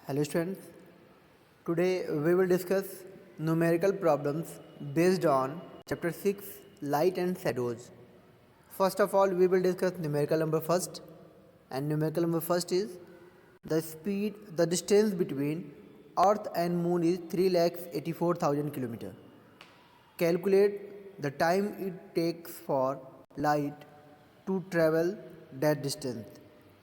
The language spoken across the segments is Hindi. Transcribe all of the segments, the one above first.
Hello students, today we will discuss numerical problems based on chapter 6 light and shadows. First of all we will discuss numerical number first, and numerical number first is the distance between earth and moon is 3,84,000 km. Calculate the time it takes for light to travel that distance.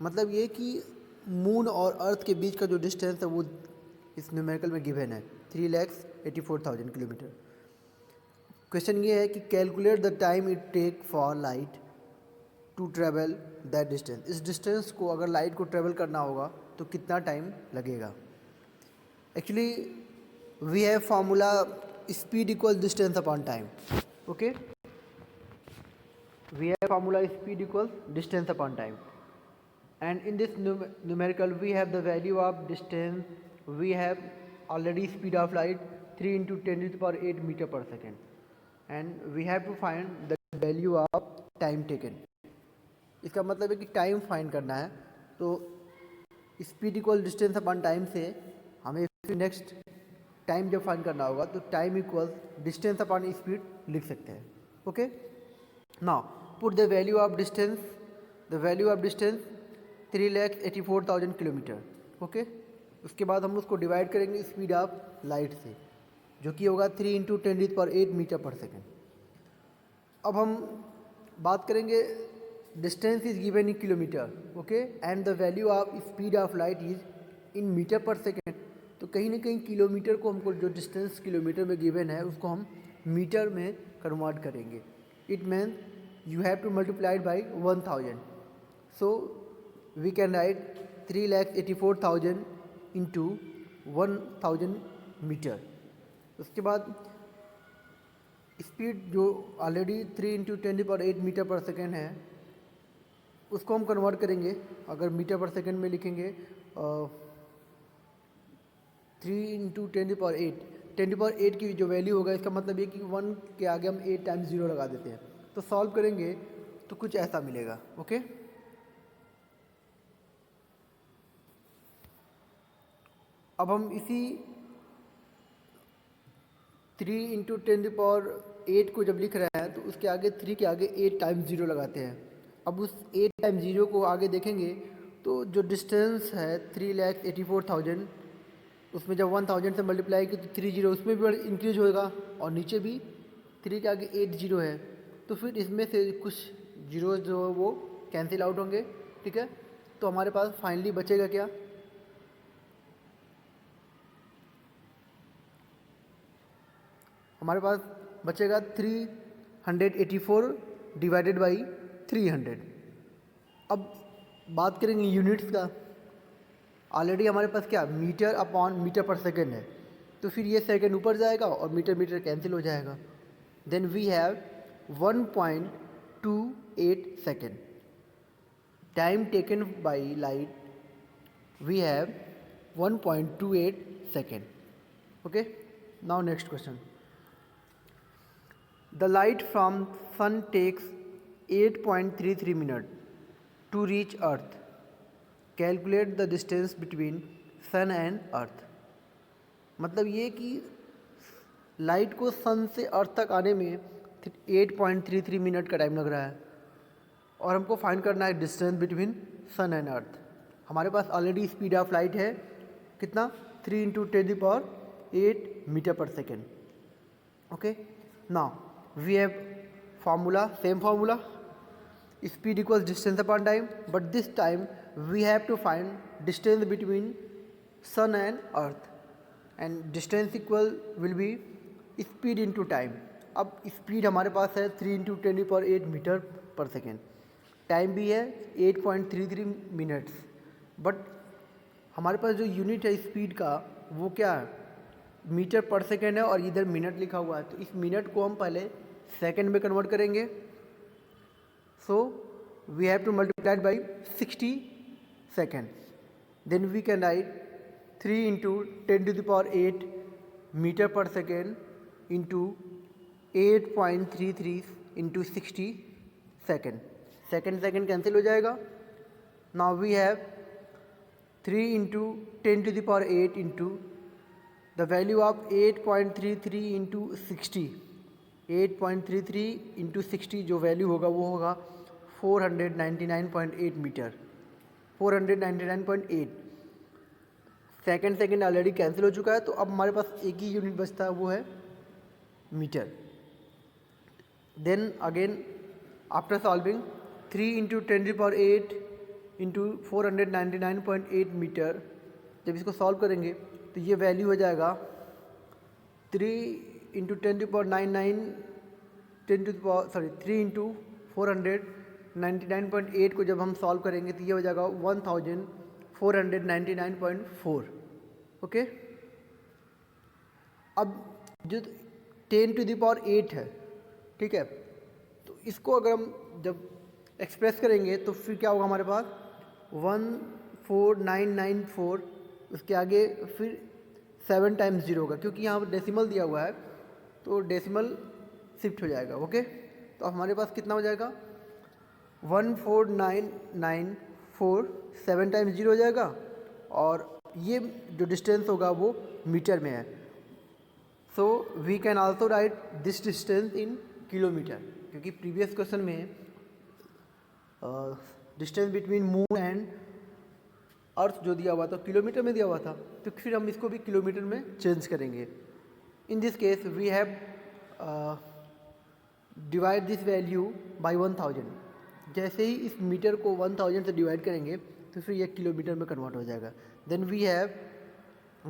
मतलब ये कि मून और अर्थ के बीच का जो डिस्टेंस है वो इस न्यूमेरिकल में गिवन है 3,84,000 किलोमीटर. क्वेश्चन ये है कि calculate the time it take for light to travel that distance. इस डिस्टेंस को अगर लाइट को ट्रेवल करना होगा तो कितना टाइम लगेगा. Actually we have formula speed equal distance upon time. Okay, we have formula speed equals distance upon time, and in this numerical we have the value of distance. We have already speed of light 3 into 10 to the power 8 meter per second, and we have to find the value of time taken. इसका मतलब है कि टाइम फाइंड करना है. तो speed equal distance upon time से हमें नेक्स्ट टाइम जब फाइंड करना होगा तो time equal distance upon speed लिख सकते हैं. Okay, now put the value of distance 3,84,000 kilometre. Okay, उसके बाद हम उसको डिवाइड करेंगे स्पीड ऑफ लाइट से, जो कि होगा 3 इंटू 10⁸ मीटर पर सेकेंड. अब हम बात करेंगे distance is given in kilometre. Okay, and the value of speed of light is in metre पर सेकेंड. तो कहीं ना कहीं किलोमीटर को हमको जो डिस्टेंस किलोमीटर में गिवन है उसको हम मीटर में कन्वर्ट करेंगे. It means you have to multiply it by 1000. So we can write 3,84,000 into 1000 metre. उसके बाद स्पीड जो ऑलरेडी 3 इंटू 10⁸ मीटर पर सेकेंड है उसको हम कन्वर्ट करेंगे. अगर मीटर पर सेकेंड में लिखेंगे 3 इंटू 10⁸ की जो वैल्यू होगा इसका मतलब ये कि 1 के आगे हम 8 टाइम्स 0 लगा देते हैं. तो सॉल्व करेंगे तो कुछ ऐसा मिलेगा. ओके, अब हम इसी 3 इंटू 10⁸ को जब लिख रहे हैं तो उसके आगे 3 के आगे 8 टाइम्स 0 लगाते हैं. अब उस 8 टाइम्स 0 को आगे देखेंगे तो जो डिस्टेंस है 3,84,000 उसमें जब 1000 से मल्टीप्लाई की तो 3 0 उसमें भी इंक्रीज होगा और नीचे भी 3 के आगे 8 0 है. तो फिर इसमें से कुछ जीरो जो वो कैंसिल आउट होंगे. ठीक है, तो हमारे पास फाइनली बचेगा क्या, हमारे पास बचेगा 384 डिवाइडेड बाई 300. अब बात करेंगे यूनिट्स का. ऑलरेडी हमारे पास क्या मीटर अपॉन मीटर पर सेकेंड है, तो फिर ये सेकेंड ऊपर जाएगा और मीटर कैंसिल हो जाएगा. Then we have 1.28 second. Time taken by light we have 1.28 second. Okay, now next question. The light from sun takes 8.33 minutes to reach earth. Calculate the distance between sun and earth. मतलब ये कि लाइट को सन से अर्थ तक आने में 8.33 मिनट का टाइम लग रहा है और हमको फाइंड करना है distance between sun and earth. हमारे पास ऑलरेडी स्पीड ऑफ लाइट है कितना 3 इंटू 10⁸ मीटर पर second. Okay, now we have formula, same formula, speed equals distance upon time, but this time we have to find distance between sun and earth, and distance equal will be speed into time. अब स्पीड हमारे पास है 3 इंटू 10⁸ मीटर पर सेकेंड, टाइम भी है 8.33 मिनट्स, बट हमारे पास जो यूनिट है स्पीड का वो क्या है मीटर पर सेकेंड है और इधर मिनट लिखा हुआ है. तो इस मिनट को हम पहले सेकेंड में कन्वर्ट करेंगे. So we have to multiply by 60 second. Then we can write 3 into 10⁸ metre पर second into 8.33 into 60 second. Second cancel हो जाएगा. Now we have 3 into 10 to the power 8 into the value of 8.33 into 60. 8.33 into 60 जो वैल्यू होगा वो होगा 499.8 मीटर. 499.8. सेकेंड ऑलरेडी कैंसिल हो चुका है, तो अब हमारे पास एक ही यूनिट बचता है, वो है metre. Then again after solving 3 into 10 to power 8 into 499.8 metre, जब इसको सॉल्व करेंगे तो ये वैल्यू हो जाएगा 3 इंटू 10 टू पावर 3 इंटू 499.8 को जब हम सॉल्व करेंगे तो ये हो जाएगा 1499.4. ओके. अब जो 10 टू द पावर 8 है, ठीक है, तो इसको अगर हम जब एक्सप्रेस करेंगे तो फिर क्या होगा हमारे पास 14994, उसके आगे फिर 7 टाइम्स 0 होगा, क्योंकि यहाँ पर डेसिमल दिया हुआ है तो डेसिमल शिफ्ट हो जाएगा. ओके. तो अब हमारे पास कितना हो जाएगा 14994, 7 टाइम्स 0 हो जाएगा, और ये जो डिस्टेंस होगा वो मीटर में है. So we can also write this distance in kilometre, क्योंकि प्रीवियस क्वेश्चन में distance between moon and earth जो दिया हुआ था किलोमीटर में दिया हुआ था, तो फिर हम इसको भी किलोमीटर में चेंज करेंगे. In this case we have divide this value by 1000. जैसे ही इस मीटर को 1000 से डिवाइड करेंगे तो फिर यह किलोमीटर में कन्वर्ट हो जाएगा. Then we have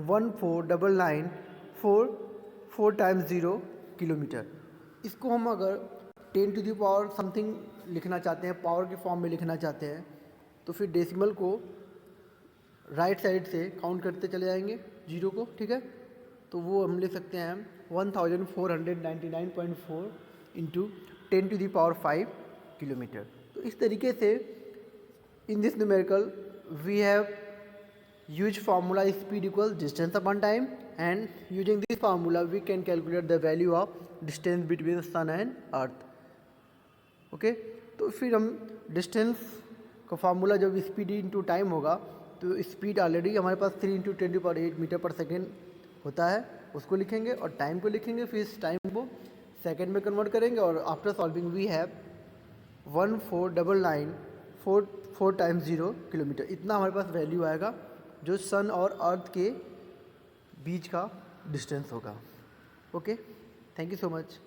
1499.4 times 0 kilometre. इसको हम अगर 10 टू द पावर समथिंग लिखना चाहते हैं, पावर के फॉर्म में लिखना चाहते हैं, तो फिर डेसिमल को राइट साइड से काउंट करते चले जाएंगे 0 को. ठीक है, तो वो हम लिख सकते हैं 1499.4 into 10 to the power 5 kilometre. तो इस तरीके से in this numerical we have use formula speed equal distance upon time, and using this formula we can calculate the value of distance between sun and earth. Okay. तो फिर हम डिस्टेंस का फार्मूला जब स्पीड इंटू टाइम होगा, तो स्पीड ऑलरेडी हमारे पास 3 इंटू 10 टू पावर 8 मीटर पर सेकेंड होता है, उसको लिखेंगे, और टाइम को लिखेंगे, फिर इस टाइम को सेकेंड में कन्वर्ट करेंगे, और after solving we have 1499.4 times 0 kilometre. इतना हमारे पास वैल्यू आएगा जो सन और अर्थ के बीच का डिस्टेंस होगा. Okay. Thank you so much.